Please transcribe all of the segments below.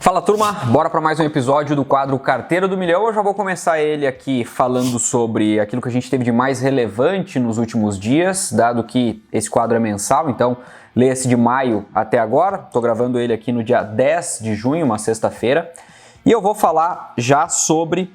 Fala turma, bora para mais um episódio do quadro Carteira do Milhão. Eu já vou começar ele aqui falando sobre aquilo que a gente teve de mais relevante nos últimos dias, dado que esse quadro é mensal, então leia-se de maio até agora. Estou gravando ele aqui no dia 10 de junho, uma sexta-feira, e eu vou falar já sobre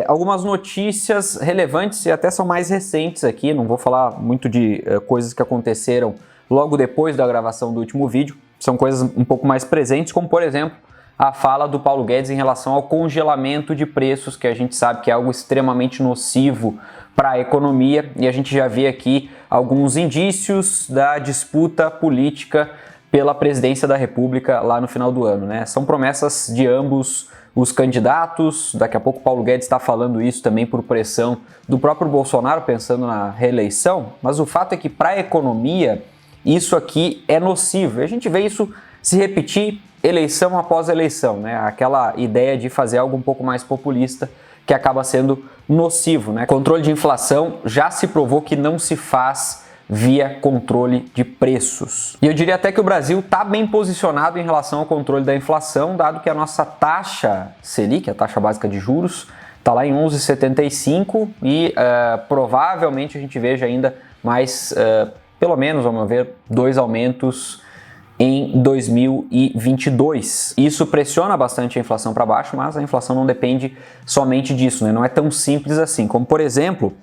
algumas notícias relevantes e até são mais recentes aqui. Não vou falar muito de coisas que aconteceram logo depois da gravação do último vídeo. São coisas um pouco mais presentes, como por exemplo a fala do Paulo Guedes em relação ao congelamento de preços, que a gente sabe que é algo extremamente nocivo para a economia, e a gente já vê aqui alguns indícios da disputa política pela presidência da República lá no final do ano, né? São promessas de ambos os candidatos. Daqui a pouco o Paulo Guedes está falando isso também por pressão do próprio Bolsonaro, pensando na reeleição, mas o fato é que para a economia isso aqui é nocivo. E a gente vê isso se repetir eleição após eleição, né? Aquela ideia de fazer algo um pouco mais populista que acaba sendo nocivo, né? Controle de inflação já se provou que não se faz via controle de preços. E eu diria até que o Brasil está bem posicionado em relação ao controle da inflação, dado que a nossa taxa Selic, a taxa básica de juros, está lá em 11,75 e provavelmente a gente veja ainda mais pelo menos, ao meu ver, 2 aumentos em 2022. Isso pressiona bastante a inflação para baixo, mas a inflação não depende somente disso, né? Não é tão simples assim. Como, por exemplo,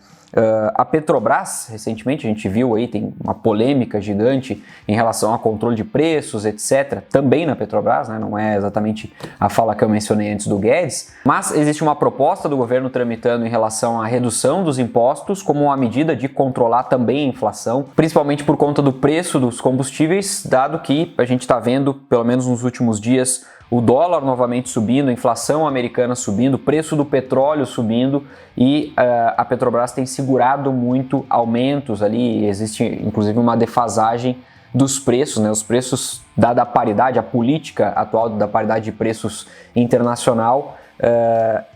a Petrobras, recentemente a gente viu aí, tem uma polêmica gigante em relação ao controle de preços, etc. Também na Petrobras, né? Não é exatamente a fala que eu mencionei antes do Guedes, mas existe uma proposta do governo tramitando em relação à redução dos impostos como uma medida de controlar também a inflação, principalmente por conta do preço dos combustíveis, dado que a gente está vendo, pelo menos nos últimos dias, o dólar novamente subindo, a inflação americana subindo, o preço do petróleo subindo e a Petrobras tem segurado muito aumentos ali. Existe inclusive uma defasagem dos preços, né? Os preços, dada a paridade, a política atual da paridade de preços internacional,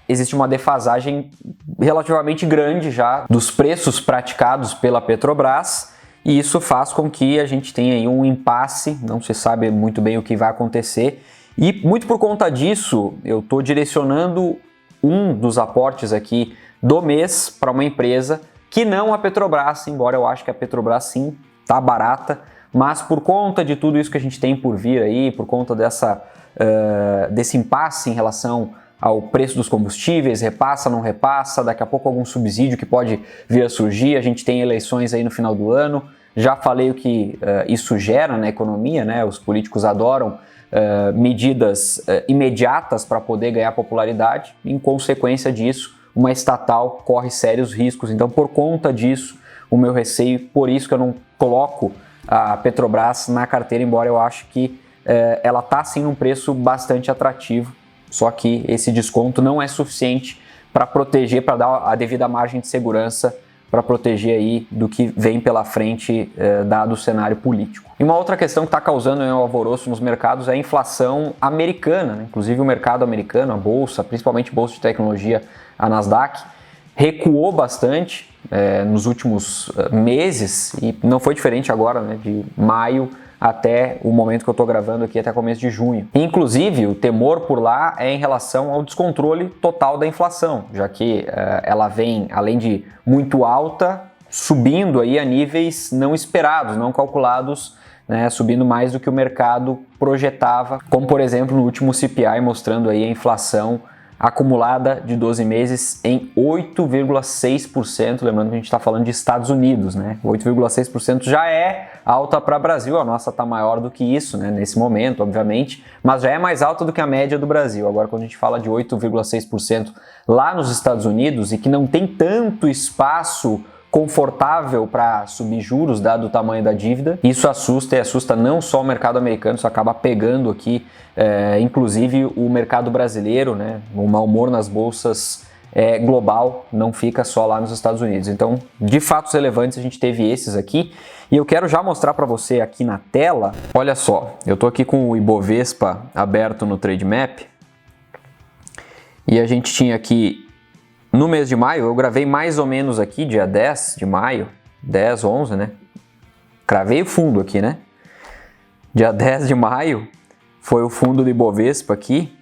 existe uma defasagem relativamente grande já dos preços praticados pela Petrobras. E isso faz com que a gente tenha aí um impasse, não se sabe muito bem o que vai acontecer. E muito por conta disso, eu estou direcionando um dos aportes aqui do mês para uma empresa que não a Petrobras, embora eu acho que a Petrobras sim está barata, mas por conta de tudo isso que a gente tem por vir aí, por conta desse impasse em relação ao preço dos combustíveis, repassa, não repassa, daqui a pouco algum subsídio que pode vir a surgir, a gente tem eleições aí no final do ano, já falei o que isso gera na economia, né? Os políticos adoram medidas imediatas para poder ganhar popularidade. Em consequência disso, uma estatal corre sérios riscos. Então, por conta disso, o meu receio, por isso que eu não coloco a Petrobras na carteira, embora eu acho que ela está sim num preço bastante atrativo, só que esse desconto não é suficiente para proteger, para dar a devida margem de segurança, para proteger aí do que vem pela frente, dado o cenário político. E uma outra questão que está causando um alvoroço nos mercados é a inflação americana, né? Inclusive o mercado americano, a bolsa, principalmente bolsa de tecnologia, a Nasdaq, recuou bastante nos últimos meses e não foi diferente agora, né? De maio até o momento que eu estou gravando aqui, até começo de junho. Inclusive, o temor por lá é em relação ao descontrole total da inflação, já que ela vem, além de muito alta, subindo aí a níveis não esperados, não calculados, né, subindo mais do que o mercado projetava, como por exemplo no último CPI, mostrando aí a inflação acumulada de 12 meses em 8,6%, lembrando que a gente está falando de Estados Unidos, né? 8,6% já é alta para o Brasil, a nossa está maior do que isso, né? Nesse momento, obviamente, mas já é mais alta do que a média do Brasil. Agora, quando a gente fala de 8,6% lá nos Estados Unidos e que não tem tanto espaço confortável para subir juros, dado o tamanho da dívida, isso assusta, e assusta não só o mercado americano, isso acaba pegando aqui, inclusive o mercado brasileiro, né? O mau humor nas bolsas global, não fica só lá nos Estados Unidos. Então, de fatos relevantes, a gente teve esses aqui, e eu quero já mostrar para você aqui na tela. Olha só, eu estou aqui com o Ibovespa aberto no Trademap, e a gente tinha aqui no mês de maio, eu gravei mais ou menos aqui, dia 10 de maio, 10, 11, né? Cravei o fundo aqui, né? Dia 10 de maio, foi o fundo do Ibovespa aqui,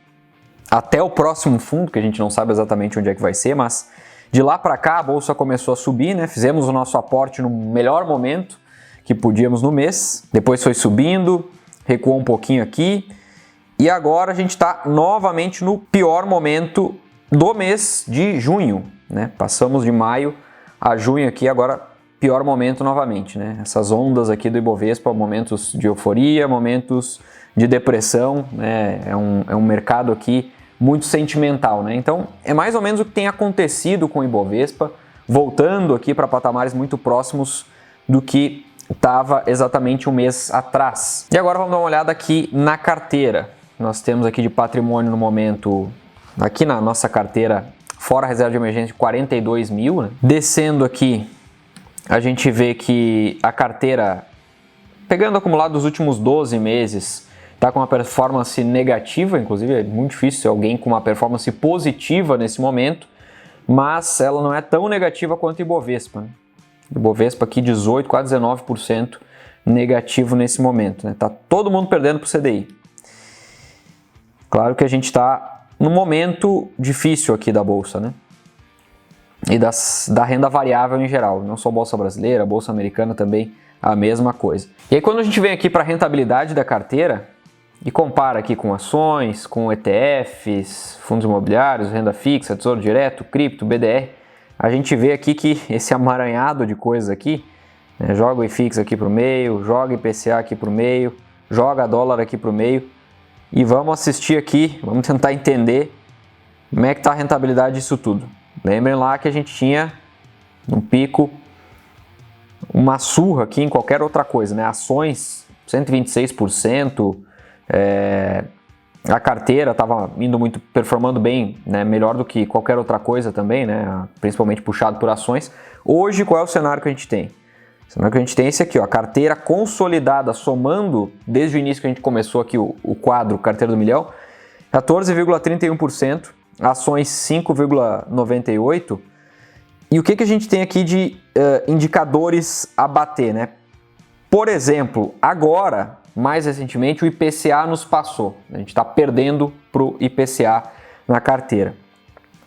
até o próximo fundo, que a gente não sabe exatamente onde é que vai ser, mas de lá para cá a bolsa começou a subir, né? Fizemos o nosso aporte no melhor momento que podíamos no mês, depois foi subindo, recuou um pouquinho aqui, e agora a gente está novamente no pior momento do mês de junho, né? Passamos de maio a junho aqui, agora pior momento novamente, né? Essas ondas aqui do Ibovespa, momentos de euforia, momentos de depressão, né? É um mercado aqui muito sentimental, né? Então é mais ou menos o que tem acontecido com o Ibovespa, voltando aqui para patamares muito próximos do que estava exatamente um mês atrás. E agora vamos dar uma olhada aqui na carteira. Nós temos aqui de patrimônio no momento, aqui na nossa carteira, fora a reserva de emergência, 42 mil, né? Descendo aqui, a gente vê que a carteira, pegando o acumulado dos últimos 12 meses, está com uma performance negativa, inclusive é muito difícil ser alguém com uma performance positiva nesse momento, mas ela não é tão negativa quanto o Ibovespa, né? O Ibovespa aqui 18, quase 19% negativo nesse momento, né? Tá todo mundo perdendo para o CDI. Claro que a gente está num momento difícil aqui da Bolsa, né? E da renda variável em geral, não só a Bolsa brasileira, a Bolsa americana também a mesma coisa. E aí quando a gente vem aqui para a rentabilidade da carteira e compara aqui com ações, com ETFs, fundos imobiliários, renda fixa, tesouro direto, cripto, BDR, a gente vê aqui que esse amaranhado de coisas aqui, né, joga o IFIX aqui para o meio, joga IPCA aqui para o meio, joga dólar aqui para o meio, e vamos assistir aqui, vamos tentar entender como é que está a rentabilidade disso tudo. Lembrem lá que a gente tinha um pico, uma surra aqui em qualquer outra coisa, né? Ações 126%, a carteira estava performando bem, né? Melhor do que qualquer outra coisa também, né? Principalmente puxado por ações. Hoje, qual é o cenário que a gente tem? O cenário que a gente tem é esse aqui, ó, a carteira consolidada, somando desde o início que a gente começou aqui o quadro Carteira do Milhão, 14,31%, ações 5,98%. E o que a gente tem aqui de indicadores a bater, né? Por exemplo, agora, mais recentemente, o IPCA nos passou. A gente está perdendo para o IPCA na carteira.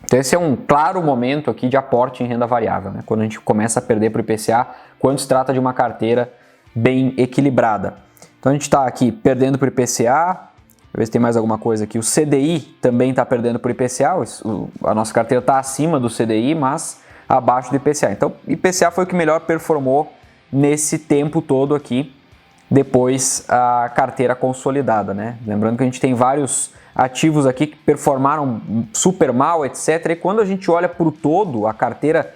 Então esse é um claro momento aqui de aporte em renda variável, né? Quando a gente começa a perder para o IPCA, quando se trata de uma carteira bem equilibrada. Então a gente está aqui perdendo para o IPCA, ver se tem mais alguma coisa aqui. O CDI também está perdendo para o IPCA, a nossa carteira está acima do CDI, mas abaixo do IPCA. Então o IPCA foi o que melhor performou nesse tempo todo aqui, depois a carteira consolidada, né? Lembrando que a gente tem vários ativos aqui que performaram super mal, etc. E quando a gente olha para o todo, a carteira,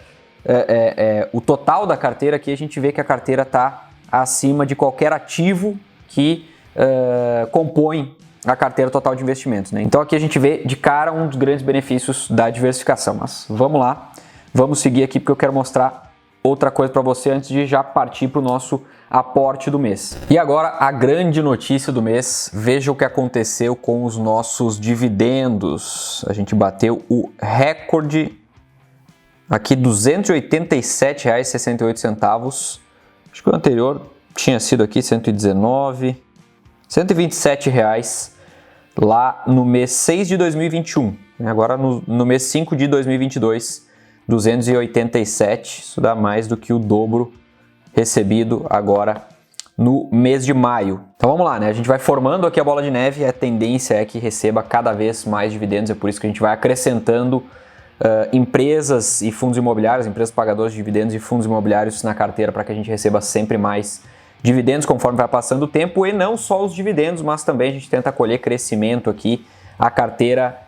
o total da carteira aqui, a gente vê que a carteira está acima de qualquer ativo que compõe a carteira total de investimentos, né? Então aqui a gente vê de cara um dos grandes benefícios da diversificação. Mas vamos lá, vamos seguir aqui porque eu quero mostrar outra coisa para você antes de já partir para o nosso aporte do mês. E agora a grande notícia do mês, veja o que aconteceu com os nossos dividendos. A gente bateu o recorde aqui, R$ 287,68. Acho que o anterior tinha sido aqui 119, R$ 127 lá no mês 6 de 2021. Agora no mês 5 de 2022, 287, isso dá mais do que o dobro recebido agora no mês de maio. Então vamos lá, né? A gente vai formando aqui a bola de neve e a tendência é que receba cada vez mais dividendos, é por isso que a gente vai acrescentando empresas e fundos imobiliários, empresas pagadoras de dividendos e fundos imobiliários na carteira para que a gente receba sempre mais dividendos conforme vai passando o tempo, e não só os dividendos, mas também a gente tenta colher crescimento aqui. A carteira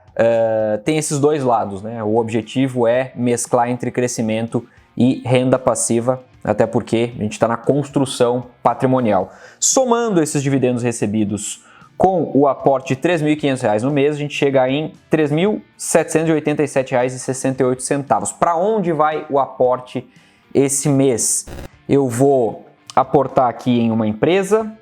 tem esses dois lados, né? O objetivo é mesclar entre crescimento e renda passiva, até porque a gente está na construção patrimonial. Somando esses dividendos recebidos com o aporte de R$ 3.500 no mês, a gente chega em R$ 3.787,68. Para onde vai o aporte esse mês? Eu vou aportar aqui em uma empresa,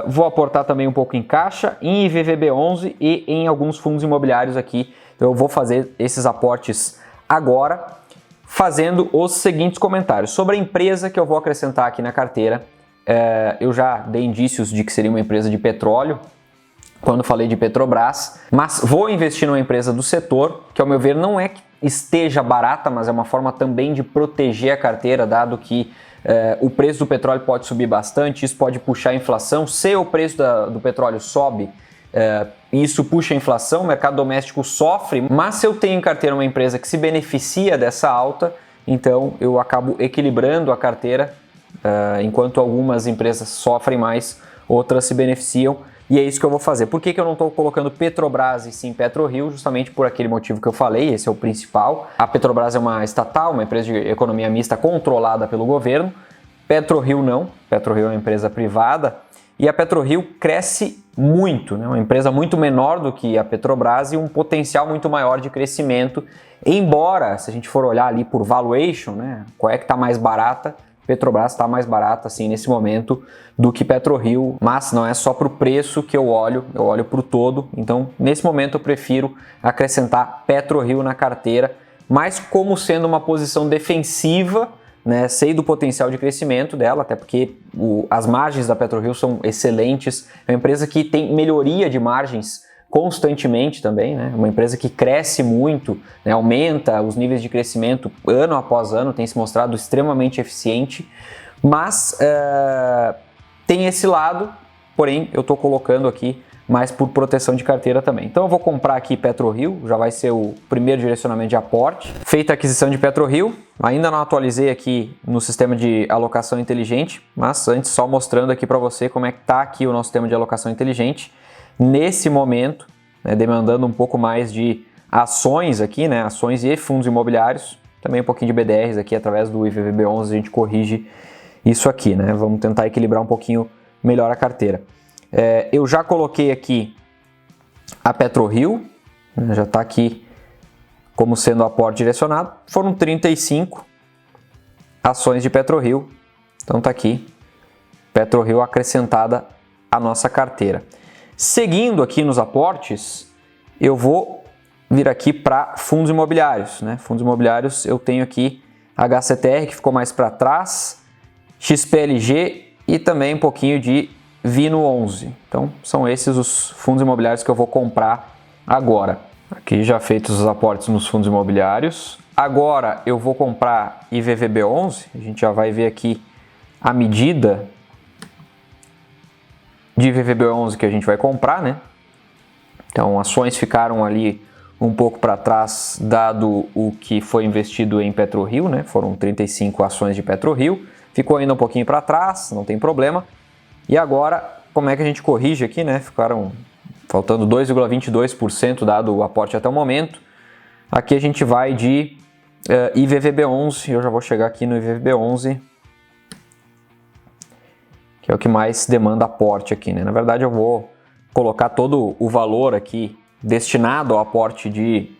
vou aportar também um pouco em caixa, em IVVB11 e em alguns fundos imobiliários aqui. Então eu vou fazer esses aportes agora, fazendo os seguintes comentários. Sobre a empresa que eu vou acrescentar aqui na carteira, eu já dei indícios de que seria uma empresa de petróleo, quando falei de Petrobras, mas vou investir numa empresa do setor, que ao meu ver não é que esteja barata, mas é uma forma também de proteger a carteira, dado que o preço do petróleo pode subir bastante, isso pode puxar a inflação. Se o preço do petróleo sobe, isso puxa a inflação, o mercado doméstico sofre, mas se eu tenho em carteira uma empresa que se beneficia dessa alta, então eu acabo equilibrando a carteira, enquanto algumas empresas sofrem mais, outras se beneficiam. E é isso que eu vou fazer. Por que eu não estou colocando Petrobras e sim PetroRio? Justamente por aquele motivo que eu falei, esse é o principal. A Petrobras é uma estatal, uma empresa de economia mista controlada pelo governo. PetroRio não. PetroRio é uma empresa privada. E a PetroRio cresce muito, né? Uma empresa muito menor do que a Petrobras e um potencial muito maior de crescimento. Embora, se a gente for olhar ali por valuation, né? Qual é que está mais barata? Petrobras está mais barata assim nesse momento do que PetroRio, mas não é só para o preço que eu olho para o todo. Então, nesse momento eu prefiro acrescentar PetroRio na carteira, mas como sendo uma posição defensiva, né? Sei do potencial de crescimento dela, até porque as margens da PetroRio são excelentes. É uma empresa que tem melhoria de margens constantemente também, né? Uma empresa que cresce muito, né? Aumenta os níveis de crescimento ano após ano, tem se mostrado extremamente eficiente, mas tem esse lado, porém eu estou colocando aqui mais por proteção de carteira também. Então eu vou comprar aqui PetroRio, já vai ser o primeiro direcionamento de aporte. Feita a aquisição de PetroRio, ainda não atualizei aqui no sistema de alocação inteligente, mas antes só mostrando aqui para você como é que está aqui o nosso sistema de alocação inteligente. Nesse momento, né, demandando um pouco mais de ações aqui, né, ações e fundos imobiliários, também um pouquinho de BDRs aqui através do IVVB11 a gente corrige isso aqui, né? Vamos tentar equilibrar um pouquinho melhor a carteira. Eu já coloquei aqui a PetroRio, né, já está aqui como sendo aporte direcionado, foram 35 ações de PetroRio, então está aqui, PetroRio acrescentada à nossa carteira. Seguindo aqui nos aportes, eu vou vir aqui para fundos imobiliários, né? Fundos imobiliários eu tenho aqui HCTR, que ficou mais para trás, XPLG e também um pouquinho de Vino11. Então são esses os fundos imobiliários que eu vou comprar agora. Aqui já feitos os aportes nos fundos imobiliários. Agora eu vou comprar IVVB11, a gente já vai ver aqui a medida de IVVB11 que a gente vai comprar, né? Então, ações ficaram ali um pouco para trás, dado o que foi investido em PetroRio, né? Foram 35 ações de PetroRio, ficou ainda um pouquinho para trás, não tem problema. E agora, como é que a gente corrige aqui, né? Ficaram faltando 2,22% dado o aporte até o momento. Aqui a gente vai de IVVB11, eu já vou chegar aqui no IVVB11, que é o que mais demanda aporte aqui, né? Na verdade, eu vou colocar todo o valor aqui destinado ao aporte de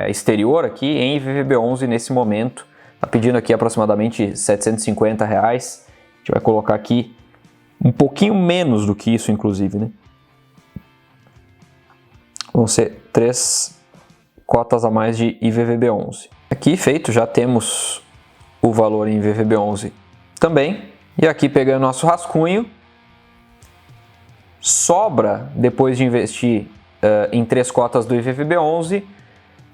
exterior aqui em IVVB11 nesse momento. Está pedindo aqui aproximadamente R$750. A gente vai colocar aqui um pouquinho menos do que isso, inclusive, né? Vão ser 3 cotas a mais de IVVB11. Aqui feito, já temos o valor em IVVB11 também. E aqui pegando nosso rascunho, sobra, depois de investir em 3 cotas do IVVB11,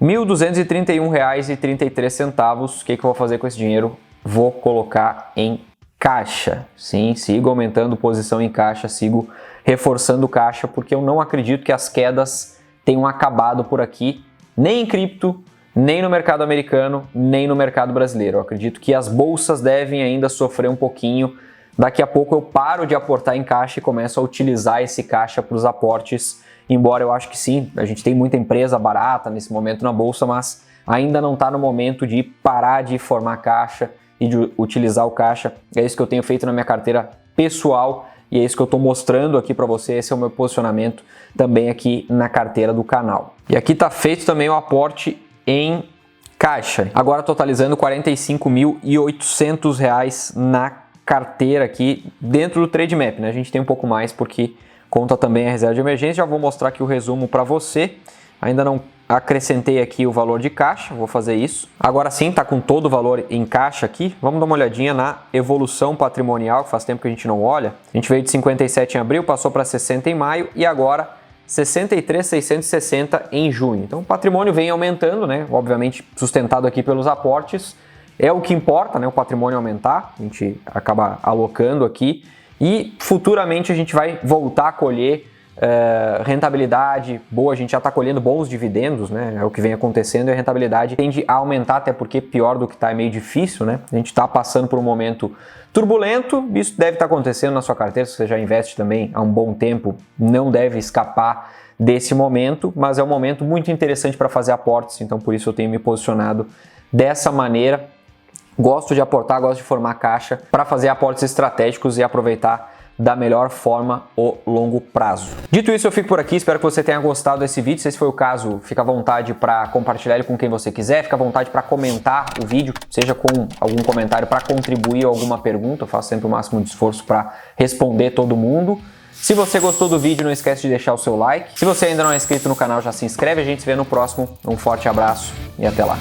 R$ 1.231,33. O que eu vou fazer com esse dinheiro? Vou colocar em caixa. Sim, sigo aumentando posição em caixa, sigo reforçando caixa, porque eu não acredito que as quedas tenham acabado por aqui, nem em cripto, nem no mercado americano, nem no mercado brasileiro. Eu acredito que as bolsas devem ainda sofrer um pouquinho. Daqui a pouco eu paro de aportar em caixa e começo a utilizar esse caixa para os aportes, embora eu acho que sim, a gente tem muita empresa barata nesse momento na bolsa, mas ainda não está no momento de parar de formar caixa e de utilizar o caixa. É isso que eu tenho feito na minha carteira pessoal e é isso que eu estou mostrando aqui para você. Esse é o meu posicionamento também aqui na carteira do canal. E aqui está feito também o aporte em caixa, agora totalizando R$ 45.800 na carteira aqui dentro do Trademap, né? A gente tem um pouco mais porque conta também a reserva de emergência. Já vou mostrar aqui o resumo para você. Ainda não acrescentei aqui o valor de caixa, vou fazer isso. Agora sim, está com todo o valor em caixa aqui. Vamos dar uma olhadinha na evolução patrimonial, que faz tempo que a gente não olha. A gente veio de 57 em abril, passou para 60 em maio e agora 63.660 em junho. Então o patrimônio vem aumentando, né? Obviamente sustentado aqui pelos aportes. É o que importa, né? O patrimônio aumentar, a gente acaba alocando aqui e futuramente a gente vai voltar a colher rentabilidade boa, a gente já está colhendo bons dividendos, né? É o que vem acontecendo e a rentabilidade tende a aumentar, até porque pior do que está é meio difícil, né? A gente está passando por um momento turbulento, isso deve estar acontecendo na sua carteira, se você já investe também há um bom tempo, não deve escapar desse momento, mas é um momento muito interessante para fazer aportes, então por isso eu tenho me posicionado dessa maneira. Gosto de aportar, gosto de formar caixa para fazer aportes estratégicos e aproveitar da melhor forma o longo prazo. Dito isso, eu fico por aqui, espero que você tenha gostado desse vídeo. Se esse foi o caso, fica à vontade para compartilhar ele com quem você quiser, fica à vontade para comentar o vídeo, seja com algum comentário para contribuir ou alguma pergunta, eu faço sempre o máximo de esforço para responder todo mundo. Se você gostou do vídeo, não esquece de deixar o seu like. Se você ainda não é inscrito no canal, já se inscreve, a gente se vê no próximo. Um forte abraço e até lá.